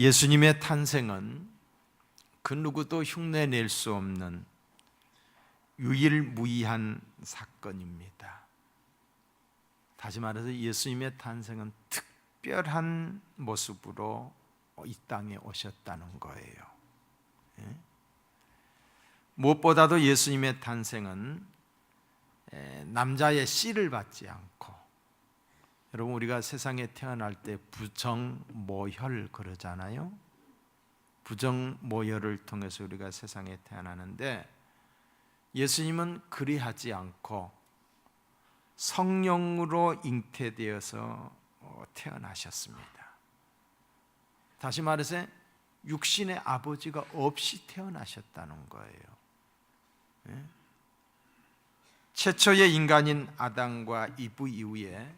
예수님의 탄생은 그 누구도 흉내낼 수 없는 유일무이한 사건입니다. 다시 말해서 예수님의 탄생은 특별한 모습으로 이 땅에 오셨다는 거예요. 무엇보다도 예수님의 탄생은 남자의 씨를 받지 않고, 여러분 우리가 세상에 태어날 때 부정모혈 그러잖아요. 부정모혈을 통해서 우리가 세상에 태어나는데 예수님은 그리하지 않고 성령으로 잉태되어서 태어나셨습니다. 다시 말해서 육신의 아버지가 없이 태어나셨다는 거예요. 최초의 인간인 아담과 이브 이후에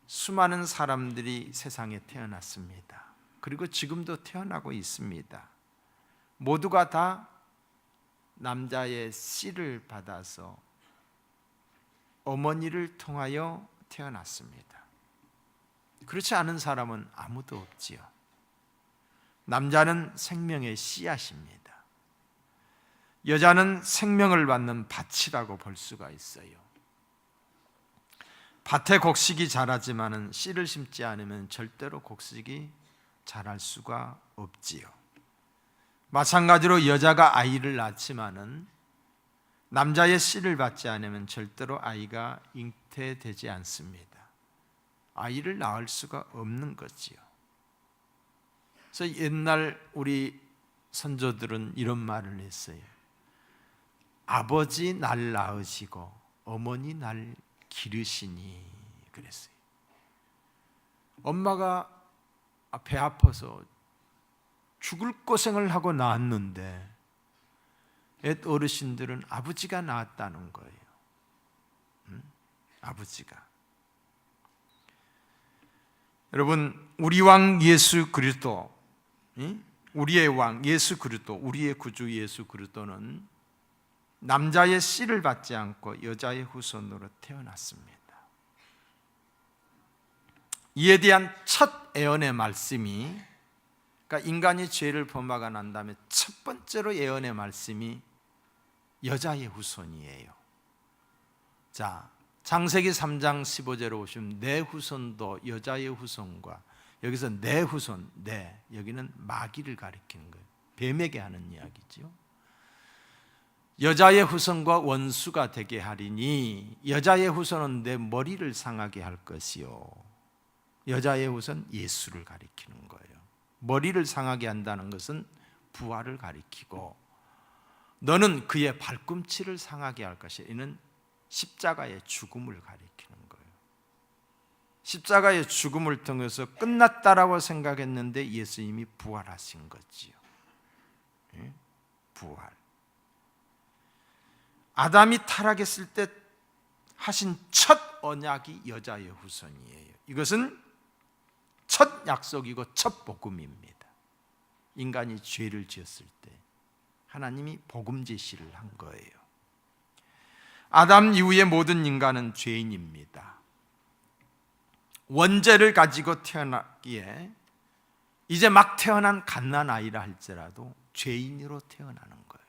수많은 사람들이 세상에 태어났습니다. 그리고 지금도 태어나고 있습니다. 모두가 다 남자의 씨를 받아서 어머니를 통하여 태어났습니다. 그렇지 않은 사람은 아무도 없지요. 남자는 생명의 씨앗입니다. 여자는 생명을 받는 밭이라고 볼 수가 있어요. 밭에 곡식이 자라지만은 씨를 심지 않으면 절대로 곡식이 자랄 수가 없지요. 마찬가지로 여자가 아이를 낳지만은 남자의 씨를 받지 않으면 절대로 아이가 잉태되지 않습니다. 아이를 낳을 수가 없는 거지요. 그래서 옛날 우리 선조들은 이런 말을 했어요. 아버지 날 낳으시고 어머니 날 기르시니 그랬어요. 엄마가 배 아파서 죽을 고생을 하고 낳았는데 옛 어르신들은 아버지가 낳았다는 거예요. 아버지가. 여러분, 우리 왕 예수 그리스도, 우리의 왕 예수 그리스도, 우리의 구주 예수 그리스도는 남자의 씨를 받지 않고 여자의 후손으로 태어났습니다. 이에 대한 첫 예언의 말씀이, 그러니까 인간이 죄를 범하고 난 다음에 첫 번째로 예언의 말씀이 여자의 후손이에요. 자, 창세기 3장 15절에 보시면 내 후손도 여자의 후손과, 여기서 내 후손, 여기는 마귀를 가리키는 거예요. 뱀에게 하는 이야기죠. 여자의 후손과 원수가 되게 하리니 여자의 후손은 내 머리를 상하게 할 것이요. 여자의 후손 예수를 가리키는 거예요. 머리를 상하게 한다는 것은 부활을 가리키고, 너는 그의 발꿈치를 상하게 할 것이야. 이는 십자가의 죽음을 가리키는 거예요. 십자가의 죽음을 통해서 끝났다라고 생각했는데 예수님이 부활하신 거지요. 부활. 아담이 타락했을 때 하신 첫 언약이 여자의 후손이에요. 이것은 첫 약속이고 첫 복음입니다. 인간이 죄를 지었을 때 하나님이 복음 제시를 한 거예요. 아담 이후의 모든 인간은 죄인입니다. 원죄를 가지고 태어나기에 이제 막 태어난 갓난아이라 할지라도 죄인으로 태어나는 거예요.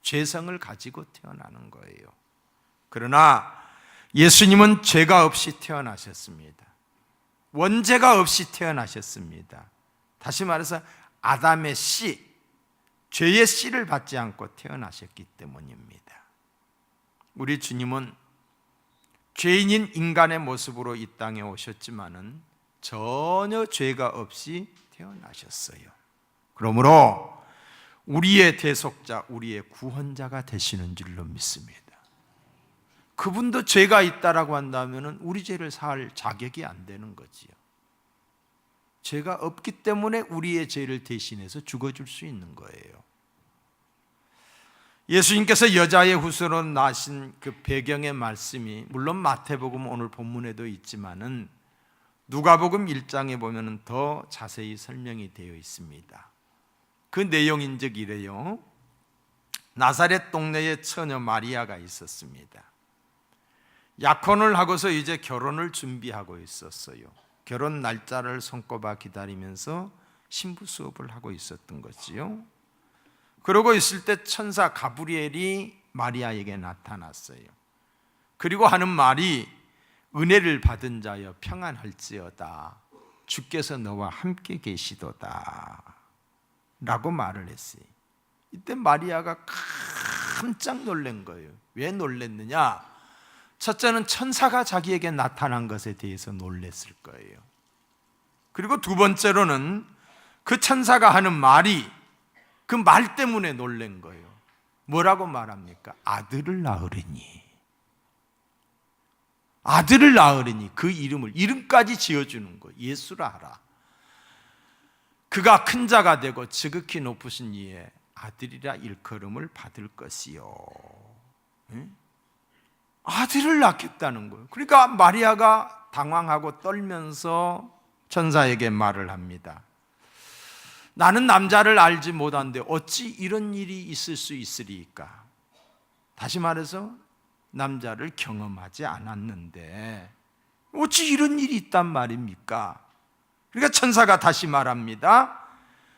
죄성을 가지고 태어나는 거예요. 그러나 예수님은 죄가 없이 태어나셨습니다. 원죄가 없이 태어나셨습니다. 다시 말해서 아담의 씨, 죄의 씨를 받지 않고 태어나셨기 때문입니다. 우리 주님은 죄인인 인간의 모습으로 이 땅에 오셨지만은 전혀 죄가 없이 태어나셨어요. 그러므로 우리의 대속자, 우리의 구원자가 되시는 줄로 믿습니다. 그분도 죄가 있다라고 한다면 우리 죄를 사할 자격이 안 되는 거지요. 죄가 없기 때문에 우리의 죄를 대신해서 죽어줄 수 있는 거예요. 예수님께서 여자의 후손으로 나신 그 배경의 말씀이 물론 마태복음 오늘 본문에도 있지만은 누가복음 1장에 보면은 더 자세히 설명이 되어 있습니다. 그 내용인즉 이래요. 나사렛 동네에 처녀 마리아가 있었습니다. 약혼을 하고서 이제 결혼을 준비하고 있었어요. 결혼 날짜를 손꼽아 기다리면서 신부 수업을 하고 있었던 거지요. 그러고 있을 때 천사 가브리엘이 마리아에게 나타났어요. 그리고 하는 말이 은혜를 받은 자여 평안할지어다 주께서 너와 함께 계시도다 라고 말을 했어요. 이때 마리아가 깜짝 놀란 거예요. 왜 놀랐느냐? 첫째는 천사가 자기에게 나타난 것에 대해서 놀랐을 거예요. 그리고 두 번째로는 그 천사가 하는 말이 그 말 때문에 놀란 거예요. 뭐라고 말합니까? 아들을 낳으리니. 아들을 낳으리니 그 이름까지 지어주는 거예요. 예수라 하라. 그가 큰 자가 되고 지극히 높으신 이에 아들이라 일컬음을 받을 것이요. 아들을 낳겠다는 거예요. 그러니까 마리아가 당황하고 떨면서 천사에게 말을 합니다. 나는 남자를 알지 못하는데 어찌 이런 일이 있을 수 있으리까? 다시 말해서 남자를 경험하지 않았는데 어찌 이런 일이 있단 말입니까? 그러니까 천사가 다시 말합니다.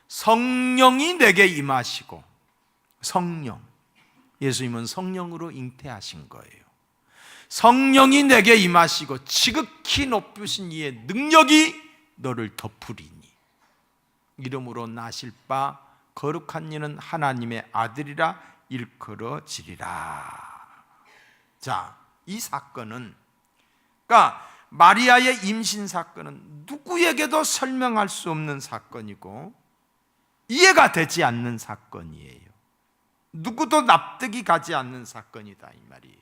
성령이 내게 임하시고, 성령, 예수님은 성령으로 잉태하신 거예요. 성령이 내게 임하시고 지극히 높으신 이의 능력이 너를 덮으리니 이름으로 나실 바 거룩한 이는 하나님의 아들이라 일컬어지리라. 자, 이 사건은, 그러니까 마리아의 임신 사건은 누구에게도 설명할 수 없는 사건이고 이해가 되지 않는 사건이에요. 누구도 납득이 가지 않는 사건이다 이 말이에요.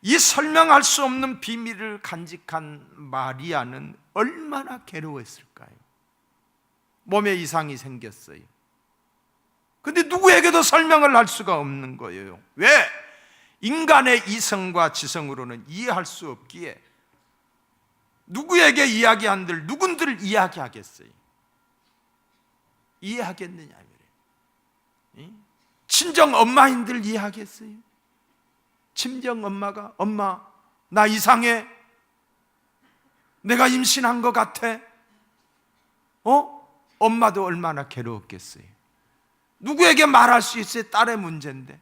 이 설명할 수 없는 비밀을 간직한 마리아는 얼마나 괴로웠을까요? 몸에 이상이 생겼어요. 근데 누구에게도 설명을 할 수가 없는 거예요. 왜? 인간의 이성과 지성으로는 이해할 수 없기에 누구에게 이야기한들 누군들 이야기하겠어요? 이해하겠느냐 그래요. 친정 엄마인들 이해하겠어요? 친정 엄마가 엄마 나 이상해, 내가 임신한 것 같아. 엄마도 얼마나 괴로웠겠어요. 누구에게 말할 수 있어요? 딸의 문제인데.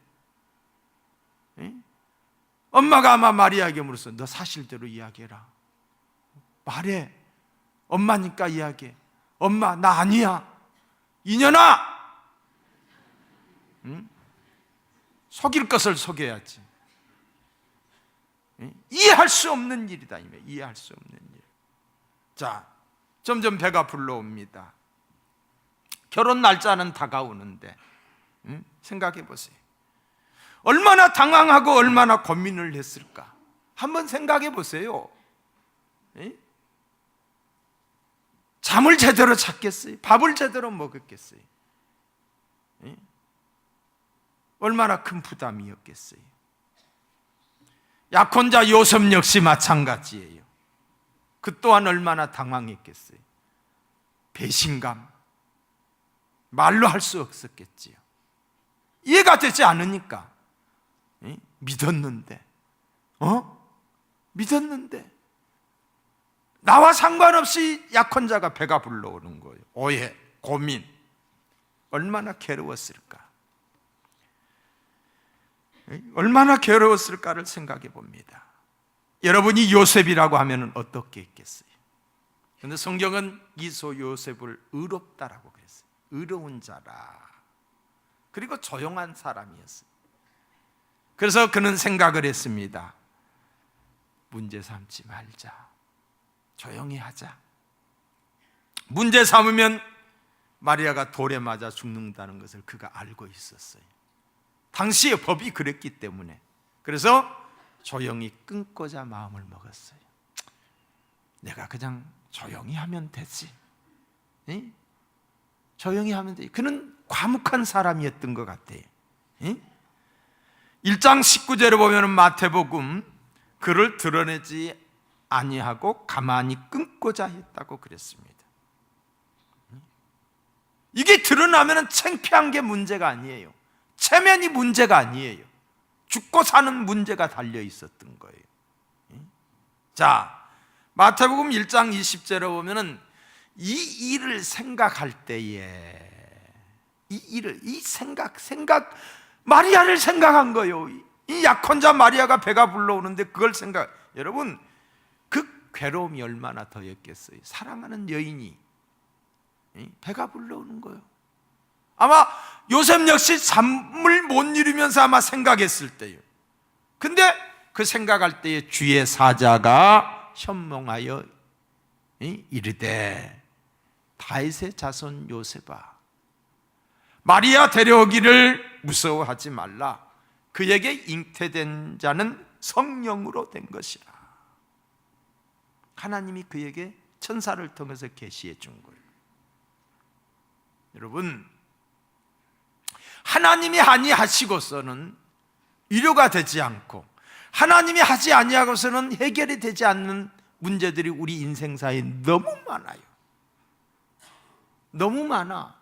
엄마가 아마 마리아에게 물었어. 너 사실대로 이야기해라. 말해. 엄마니까 이야기해. 엄마 나 아니야. 이년아. 속일 것을 속여야지. 이해할 수 없는 일이다. 이해할 수 없는 일. 자, 점점 배가 불러옵니다. 결혼 날짜는 다가오는데 생각해 보세요. 얼마나 당황하고 얼마나 고민을 했을까? 한번 생각해 보세요. 잠을 제대로 잤겠어요? 밥을 제대로 먹었겠어요? 얼마나 큰 부담이었겠어요? 약혼자 요셉 역시 마찬가지예요. 그 또한 얼마나 당황했겠어요? 배신감, 말로 할 수 없었겠지요. 이해가 되지 않으니까 믿었는데 믿었는데 나와 상관없이 약혼자가 배가 불러오는 거예요. 오해, 고민, 얼마나 괴로웠을까? 얼마나 괴로웠을까를 생각해 봅니다. 여러분이 요셉이라고 하면 어떻게 했겠어요? 그런데 성경은 이소 요셉을 의롭다라고 그랬어요. 의로운 자라. 그리고 조용한 사람이었어요. 그래서 그는 생각을 했습니다. 문제 삼지 말자. 조용히 하자. 문제 삼으면 마리아가 돌에 맞아 죽는다는 것을 그가 알고 있었어요. 당시의 법이 그랬기 때문에. 그래서 조용히 끊고자 마음을 먹었어요. 내가 그냥 조용히 하면 되지. 조용히 하면 되지. 그는 과묵한 사람이었던 것 같아요. 1장 19절에 보면 마태복음 그를 드러내지 아니하고 가만히 끊고자 했다고 그랬습니다. 이게 드러나면 창피한 게 문제가 아니에요. 체면이 문제가 아니에요. 죽고 사는 문제가 달려 있었던 거예요. 자, 마태복음 1장 20절에 보면은 이 일을 생각할 때에 마리아를 생각한 거예요. 이 약혼자 마리아가 배가 불러오는데 그걸 여러분, 그 괴로움이 얼마나 더였겠어요. 사랑하는 여인이 배가 불러오는 거예요. 아마 요셉 역시 잠을 못 이루면서 아마 생각했을 때요. 근데 그 생각할 때에 주의 사자가 현몽하여 이르되 다윗의 자손 요셉아, 마리아 데려오기를 무서워하지 말라. 그에게 잉태된 자는 성령으로 된 것이라. 하나님이 그에게 천사를 통해서 계시해 준 거예요. 여러분, 하나님이 아니하시고서는 위로가 되지 않고, 하나님이 하지 아니하고서는 해결이 되지 않는 문제들이 우리 인생사에 너무 많아요. 너무 많아.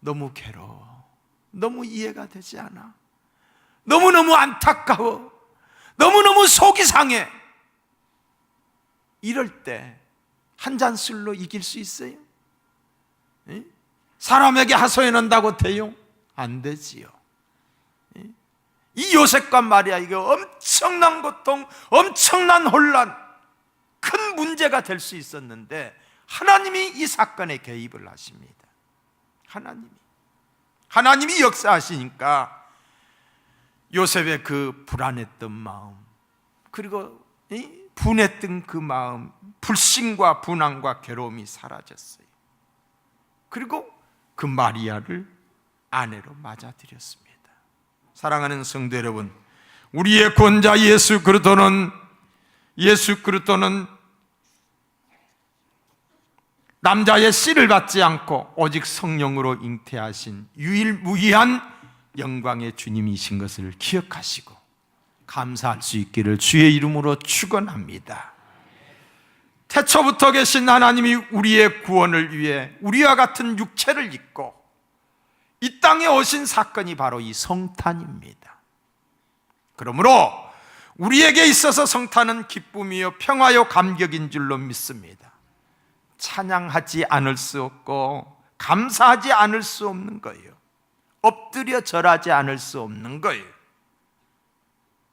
너무 괴로워. 너무 이해가 되지 않아. 너무너무 안타까워. 너무너무 속이 상해. 이럴 때 한 잔 술로 이길 수 있어요? 사람에게 하소연한다고 돼요? 안 되지요. 이 요셉과 마리아에게 엄청난 고통, 엄청난 혼란, 큰 문제가 될 수 있었는데 하나님이 이 사건에 개입을 하십니다. 하나님이 역사하시니까 요셉의 그 불안했던 마음, 그리고 분했던 그 마음, 불신과 분함과 괴로움이 사라졌어요. 그리고 그 마리아를 아내로 맞아들였습니다. 사랑하는 성도 여러분, 우리의 구원자 예수 그리스도는 남자의 씨를 받지 않고 오직 성령으로 잉태하신 유일무이한 영광의 주님이신 것을 기억하시고 감사할 수 있기를 주의 이름으로 축원합니다. 태초부터 계신 하나님이 우리의 구원을 위해 우리와 같은 육체를 입고 이 땅에 오신 사건이 바로 이 성탄입니다. 그러므로 우리에게 있어서 성탄은 기쁨이요 평화요 감격인 줄로 믿습니다. 찬양하지 않을 수 없고 감사하지 않을 수 없는 거예요. 엎드려 절하지 않을 수 없는 거예요.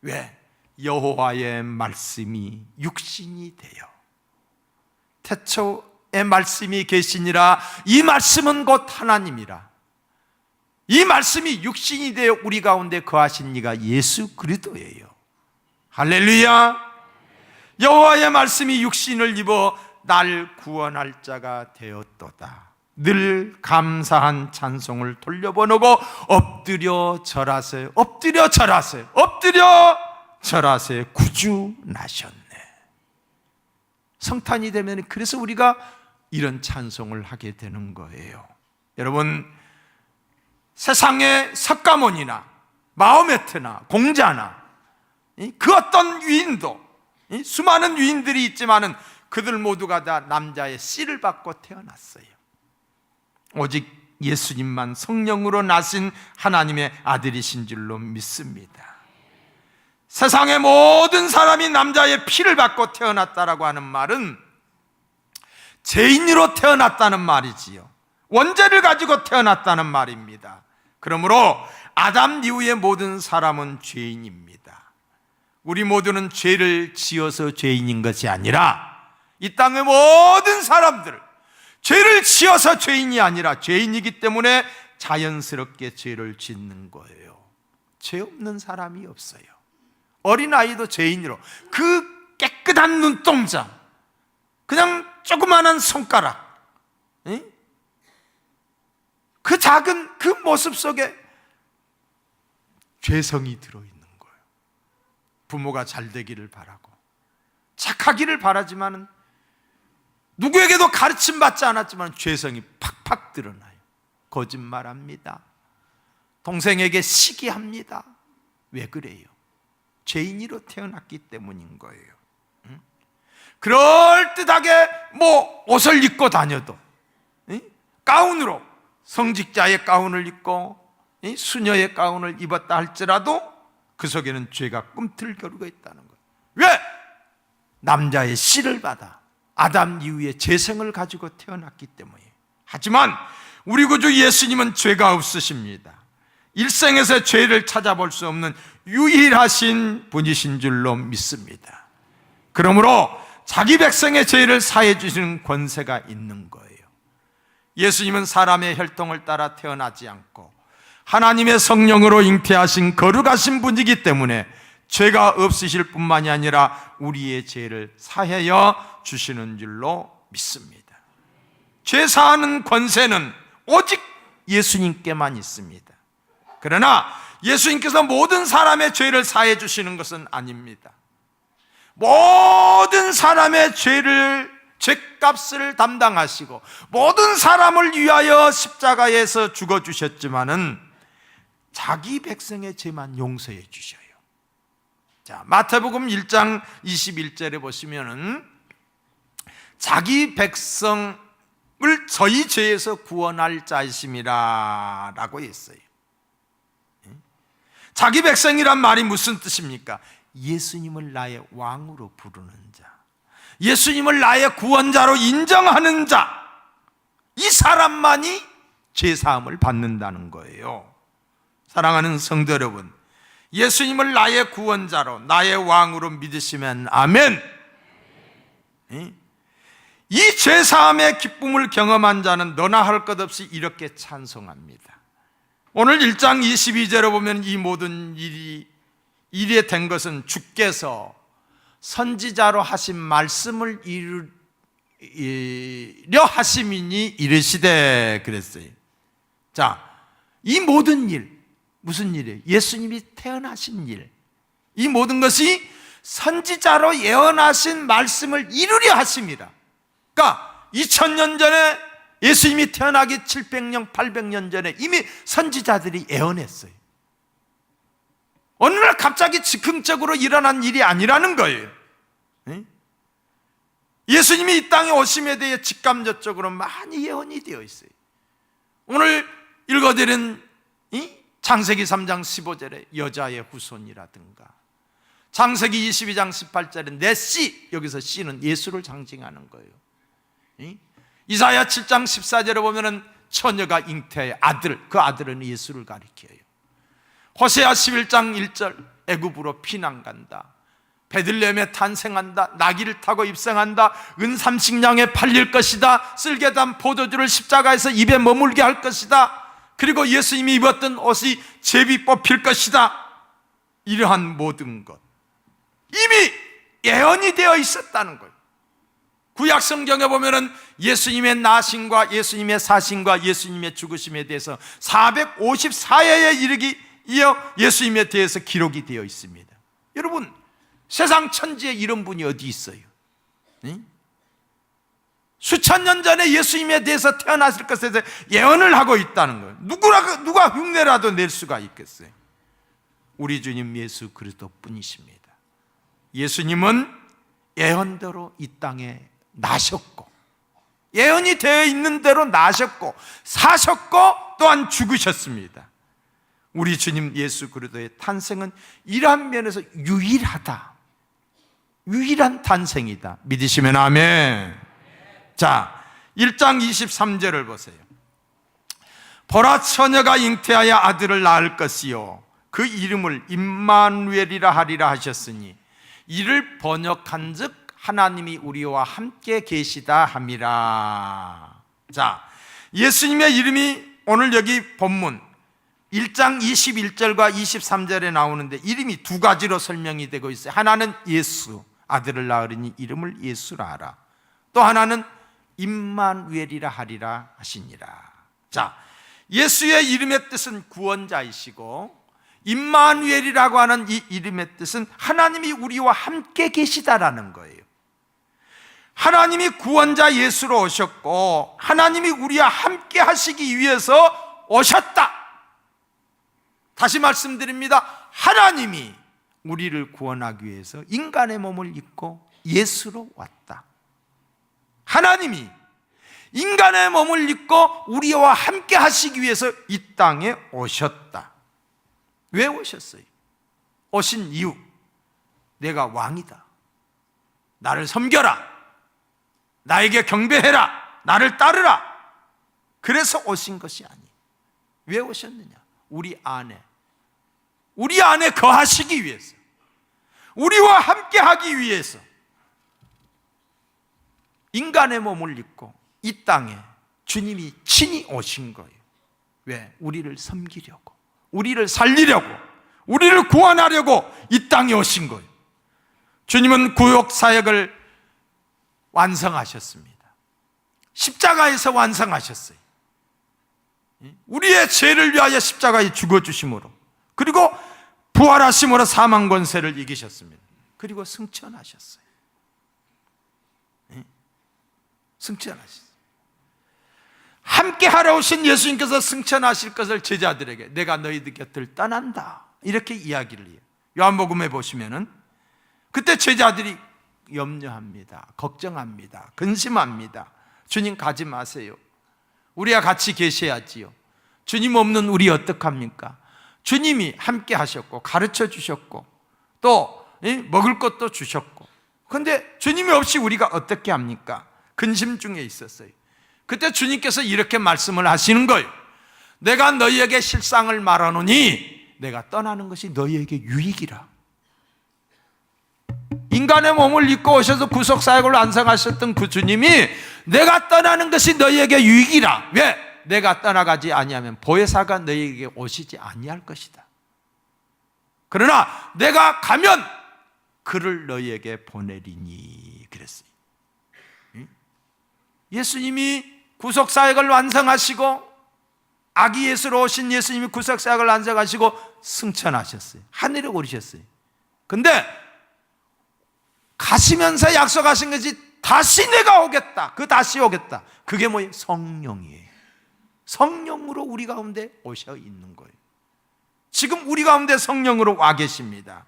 왜? 여호와의 말씀이 육신이 되어 태초의 말씀이 계시니라. 이 말씀은 곧 하나님이라. 이 말씀이 육신이 되어 우리 가운데 거하신 이가 예수 그리스도예요. 할렐루야. 여호와의 말씀이 육신을 입어 날 구원할 자가 되었도다. 늘 감사한 찬송을 돌려보내고 엎드려 절하세, 엎드려 절하세, 엎드려 절하세. 구주나셨네. 성탄이 되면 그래서 우리가 이런 찬송을 하게 되는 거예요. 여러분, 세상의 석가모니나 마호메트나 공자나 그 어떤 위인도, 수많은 위인들이 있지만은 그들 모두가 다 남자의 씨를 받고 태어났어요. 오직 예수님만 성령으로 나신 하나님의 아들이신 줄로 믿습니다. 세상의 모든 사람이 남자의 피를 받고 태어났다라고 하는 말은 죄인으로 태어났다는 말이지요. 원죄를 가지고 태어났다는 말입니다. 그러므로 아담 이후의 모든 사람은 죄인입니다. 우리 모두는 죄를 지어서 죄인인 것이 아니라 이 땅의 모든 사람들 죄를 지어서 죄인이 아니라 죄인이기 때문에 자연스럽게 죄를 짓는 거예요. 죄 없는 사람이 없어요. 어린아이도 죄인으로 그 깨끗한 눈동자, 그냥 조그마한 손가락, 그 작은 그 모습 속에 죄성이 들어있는 거예요. 부모가 잘 되기를 바라고 착하기를 바라지만 누구에게도 가르침 받지 않았지만 죄성이 팍팍 드러나요. 거짓말합니다. 동생에게 시기합니다. 왜 그래요? 죄인으로 태어났기 때문인 거예요. 그럴듯하게 옷을 입고 다녀도 가운으로 성직자의 가운을 입고 수녀의 가운을 입었다 할지라도 그 속에는 죄가 꿈틀거리고 있다는 거예요. 왜? 남자의 씨를 받아 아담 이후에 재성을 가지고 태어났기 때문이에요. 하지만 우리 구주 예수님은 죄가 없으십니다. 일생에서 죄를 찾아볼 수 없는 유일하신 분이신 줄로 믿습니다. 그러므로 자기 백성의 죄를 사해 주시는 권세가 있는 거예요. 예수님은 사람의 혈통을 따라 태어나지 않고 하나님의 성령으로 잉태하신 거룩하신 분이기 때문에 죄가 없으실 뿐만이 아니라 우리의 죄를 사하여 주시는 줄로 믿습니다. 죄 사하는 권세는 오직 예수님께만 있습니다. 그러나 예수님께서 모든 사람의 죄를 사해 주시는 것은 아닙니다. 모든 사람의 죄값을 담당하시고 모든 사람을 위하여 십자가에서 죽어주셨지만은 자기 백성의 죄만 용서해 주셔요. 자, 마태복음 1장 21절에 보시면은 자기 백성을 저희 죄에서 구원할 자이심이라 라고 했어요. 자기 백성이란 말이 무슨 뜻입니까? 예수님을 나의 왕으로 부르는 자, 예수님을 나의 구원자로 인정하는 자, 이 사람만이 죄사함을 받는다는 거예요. 사랑하는 성도 여러분, 예수님을 나의 구원자로, 나의 왕으로 믿으시면 아멘. 이 죄사함의 기쁨을 경험한 자는 너나 할 것 없이 이렇게 찬송합니다. 오늘 1장 22절에 보면 이 모든 일이 된 것은 주께서 선지자로 하신 말씀을 이루려 하심이니 이르시되 그랬어요. 자, 이 모든 일, 무슨 일이에요? 예수님이 태어나신 일, 이 모든 것이 선지자로 예언하신 말씀을 이루려 하심이라. 그러니까 2000년 전에 예수님이 태어나기 700년, 800년 전에 이미 선지자들이 예언했어요. 어느 날 갑자기 즉흥적으로 일어난 일이 아니라는 거예요. 예수님이 이 땅에 오심에 대해 직감적으로 많이 예언이 되어 있어요. 오늘 읽어드린 창세기 3장 15절에 여자의 후손이라든가, 창세기 22장 18절에 내 씨, 여기서 씨는 예수를 상징하는 거예요. 이사야 7장 14절에 보면은 처녀가 잉태의 아들, 그 아들은 예수를 가리켜요. 호세아 11장 1절 애굽으로 피난 간다, 베들레헴에 탄생한다, 나귀를 타고 입성한다, 은삼식량에 팔릴 것이다, 쓸개 단 포도주를 십자가에서 입에 머물게 할 것이다, 그리고 예수님이 입었던 옷이 제비 뽑힐 것이다. 이러한 모든 것 이미 예언이 되어 있었다는 거예요. 구약 성경에 보면은 예수님의 나심과 예수님의 사심과 예수님의 죽으심에 대해서 454회에 이어 예수님에 대해서 기록이 되어 있습니다. 여러분, 세상 천지에 이런 분이 어디 있어요? 수천 년 전에 예수님에 대해서 태어났을 것에 대해서 예언을 하고 있다는 거예요. 누가 흉내라도 낼 수가 있겠어요? 우리 주님 예수 그리스도 뿐이십니다. 예수님은 예언대로 이 땅에 나셨고, 예언이 되어 있는 대로 나셨고, 사셨고, 또한 죽으셨습니다. 우리 주님 예수 그리스도의 탄생은 이러한 면에서 유일한 탄생이다. 믿으시면 아멘. 자, 1장 23절을 보세요. 보라, 처녀가 잉태하여 아들을 낳을 것이요 그 이름을 임마누엘이라 하리라 하셨으니 이를 번역한즉 하나님이 우리와 함께 계시다 함이라. 자, 예수님의 이름이 오늘 여기 본문 1장 21절과 23절에 나오는데 이름이 두 가지로 설명이 되고 있어요. 하나는 예수, 아들을 낳으리니 이름을 예수라 하라. 또 하나는 임마누엘이라 하리라 하시니라. 자, 예수의 이름의 뜻은 구원자이시고, 임마누엘이라고 하는 이 이름의 뜻은 하나님이 우리와 함께 계시다라는 거예요. 하나님이 구원자 예수로 오셨고, 하나님이 우리와 함께 하시기 위해서 오셨다. 다시 말씀드립니다. 하나님이 우리를 구원하기 위해서 인간의 몸을 입고 예수로 왔다. 하나님이 인간의 몸을 입고 우리와 함께 하시기 위해서 이 땅에 오셨다. 왜 오셨어요? 오신 이유, 내가 왕이다, 나를 섬겨라, 나에게 경배해라, 나를 따르라. 그래서 오신 것이 아니에요. 왜 오셨느냐? 우리 안에 거하시기 위해서, 우리와 함께 하기 위해서 인간의 몸을 입고 이 땅에 주님이 친히 오신 거예요. 왜? 우리를 섬기려고, 우리를 살리려고, 우리를 구원하려고 이 땅에 오신 거예요. 주님은 구속 사역을 완성하셨습니다. 십자가에서 완성하셨어요. 우리의 죄를 위하여 십자가에 죽어주심으로, 그리고 부활하심으로 사망 권세를 이기셨습니다. 그리고 승천하셨어요. 승천하셨어요. 함께 하러 오신 예수님께서 승천하실 것을 제자들에게 내가 너희들 곁을 떠난다, 이렇게 이야기를 해요. 요한복음에 보시면은 그때 제자들이 염려합니다, 걱정합니다, 근심합니다. 주님 가지 마세요. 우리와 같이 계셔야지요. 주님 없는 우리 어떡합니까? 주님이 함께 하셨고 가르쳐 주셨고 또 먹을 것도 주셨고, 그런데 주님이 없이 우리가 어떻게 합니까? 근심 중에 있었어요. 그때 주님께서 이렇게 말씀을 하시는 거예요. 내가 너희에게 실상을 말하노니 내가 떠나는 것이 너희에게 유익이라. 인간의 몸을 입고 오셔서 구속사역을 완성하셨던 그 주님이 내가 떠나는 것이 너희에게 유익이라. 왜? 내가 떠나가지 아니하면 보혜사가 너희에게 오시지 아니할 것이다. 그러나 내가 가면 그를 너희에게 보내리니 그랬어요. 예수님이 구속사역을 완성하시고, 아기 예수로 오신 예수님이 구속사역을 완성하시고 승천하셨어요. 하늘에 오르셨어요. 근데 가시면서 약속하신 것이 다시 내가 오겠다. 그 다시 오겠다. 그게 뭐예요? 성령이에요. 성령으로 우리 가운데 오셔 있는 거예요. 지금 우리 가운데 성령으로 와 계십니다.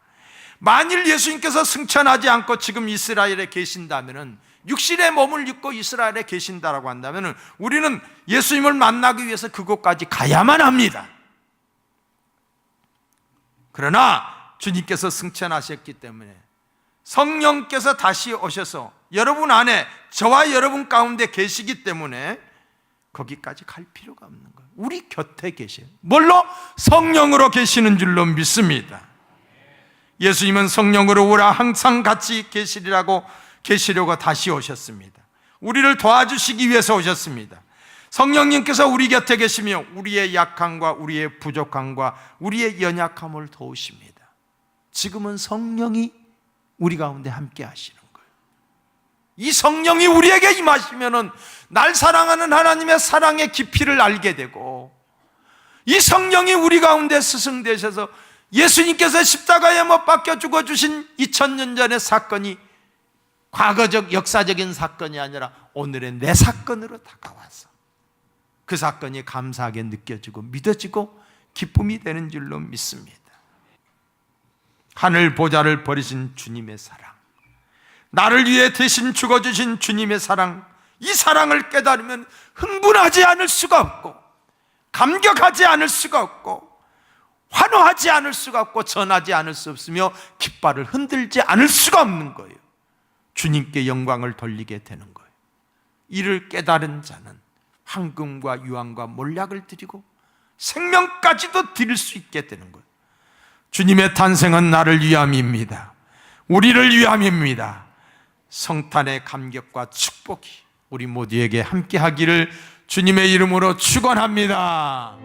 만일 예수님께서 승천하지 않고 지금 이스라엘에 계신다면은, 육신의 몸을 입고 이스라엘에 계신다라고 한다면은 우리는 예수님을 만나기 위해서 그곳까지 가야만 합니다. 그러나 주님께서 승천하셨기 때문에 성령께서 다시 오셔서 여러분 안에, 저와 여러분 가운데 계시기 때문에 거기까지 갈 필요가 없는 거예요. 우리 곁에 계셔요. 뭘로? 성령으로 계시는 줄로 믿습니다. 예수님은 성령으로 우리와 항상 같이 계시려고 다시 오셨습니다. 우리를 도와주시기 위해서 오셨습니다. 성령님께서 우리 곁에 계시며 우리의 약함과 우리의 부족함과 우리의 연약함을 도우십니다. 지금은 성령이 우리 가운데 함께 하시는 거예요. 이 성령이 우리에게 임하시면은 날 사랑하는 하나님의 사랑의 깊이를 알게 되고, 이 성령이 우리 가운데 스승되셔서 예수님께서 십자가에 못 박혀 죽어주신 2000년 전의 사건이 과거적 역사적인 사건이 아니라 오늘의 내 사건으로 다가와서 그 사건이 감사하게 느껴지고 믿어지고 기쁨이 되는 줄로 믿습니다. 하늘 보좌를 버리신 주님의 사랑, 나를 위해 대신 죽어주신 주님의 사랑, 이 사랑을 깨달으면 흥분하지 않을 수가 없고, 감격하지 않을 수가 없고, 환호하지 않을 수가 없고, 전하지 않을 수 없으며 깃발을 흔들지 않을 수가 없는 거예요. 주님께 영광을 돌리게 되는 거예요. 이를 깨달은 자는 황금과 유황과 몰약을 드리고 생명까지도 드릴 수 있게 되는 거예요. 주님의 탄생은 나를 위함입니다. 우리를 위함입니다. 성탄의 감격과 축복이 우리 모두에게 함께 하기를 주님의 이름으로 축원합니다.